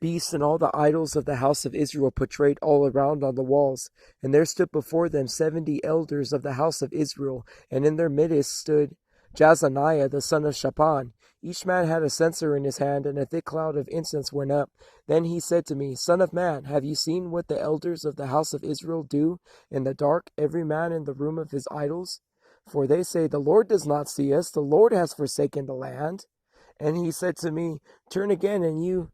beasts and all the idols of the house of Israel portrayed all around on the walls. And there stood before them 70 elders of the house of Israel, and in their midst stood Jazaniah the son of Shaphan. Each man had a censer in his hand, and a thick cloud of incense went up. Then he said to me, Son of man, have you seen what the elders of the house of Israel do in the dark, every man in the room of his idols? For they say, The Lord does not see us, the Lord has forsaken the land. And he said to me, Turn again, and you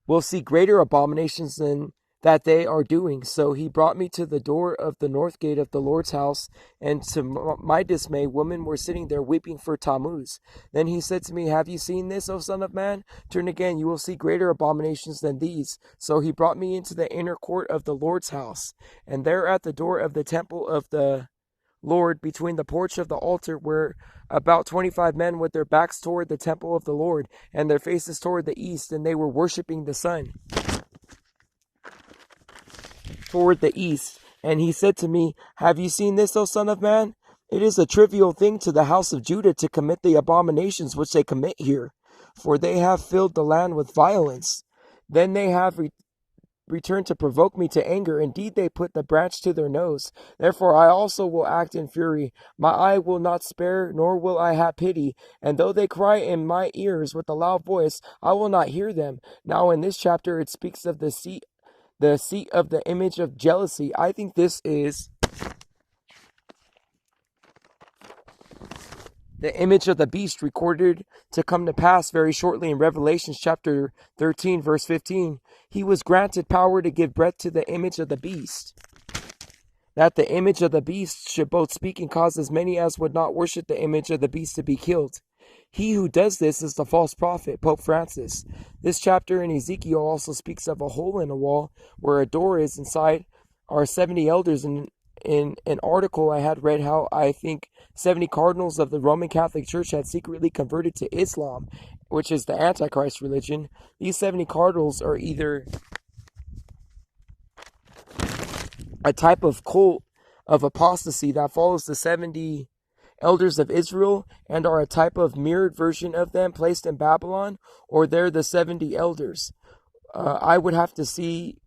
will see greater abominations than that they are doing. So he brought me to the door of the north gate of the Lord's house, and to my dismay, women were sitting there weeping for Tammuz. Then he said to me, Have you seen this, O son of man? Turn again, you will see greater abominations than these. So he brought me into the inner court of the Lord's house, and there at the door of the temple of the Lord, between the porch of the altar, were about 25 men with their backs toward the temple of the Lord, and their faces toward the east, and they were worshiping the sun toward the east. And he said to me, Have you seen this, O son of man? It is a trivial thing to the house of Judah to commit the abominations which they commit here, for they have filled the land with violence. Then they have returned to provoke me to anger. Indeed, they put the branch to their nose. Therefore I also will act in fury. My eye will not spare, nor will I have pity. And though they cry in my ears with a loud voice, I will not hear them. Now in this chapter it speaks of the seat of the image of jealousy. I think this is the image of the beast recorded to come to pass very shortly in Revelation chapter 13, verse 15. He was granted power to give breath to the image of the beast, that the image of the beast should both speak and cause as many as would not worship the image of the beast to be killed. He who does this is the false prophet, Pope Francis. This chapter in Ezekiel also speaks of a hole in a wall where a door is. Inside are 70 elders. In an article I had read how I think 70 cardinals of the Roman Catholic Church had secretly converted to Islam, which is the Antichrist religion. These 70 cardinals are either a type of cult of apostasy that follows the 70 elders of Israel and are a type of mirrored version of them placed in Babylon, or they're the 70 elders. I would have to see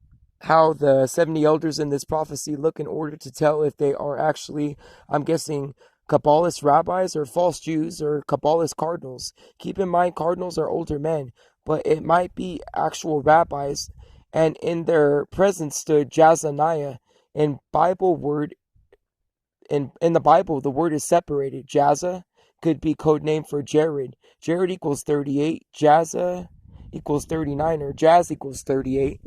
how the 70 elders in this prophecy look in order to tell if they are actually, I'm guessing, Kabbalist rabbis or false Jews or Kabbalist cardinals. Keep in mind, cardinals are older men, but it might be actual rabbis, and in their presence stood jazaniah. In the Bible, the word is separated. Jazza could be code name for Jared. Jared equals 38. Jazza equals 39, or Jazz equals 38.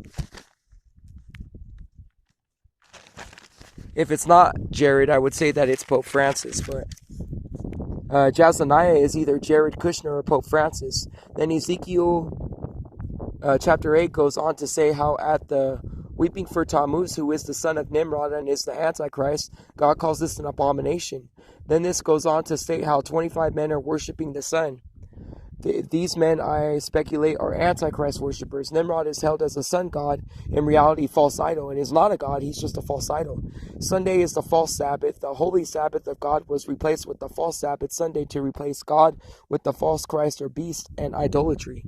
If it's not Jared, I would say that it's Pope Francis, but Jazaniah is either Jared Kushner or Pope Francis. Then Ezekiel chapter 8 goes on to say how at the weeping for Tammuz, who is the son of Nimrod and is the Antichrist, God calls this an abomination. Then this goes on to state how 25 men are worshiping the sun. These men, I speculate, are Antichrist worshippers. Nimrod is held as a sun god, in reality false idol, and is not a god, he's just a false idol. Sunday is the false Sabbath. The holy Sabbath of God was replaced with the false Sabbath Sunday to replace God with the false Christ or beast and idolatry.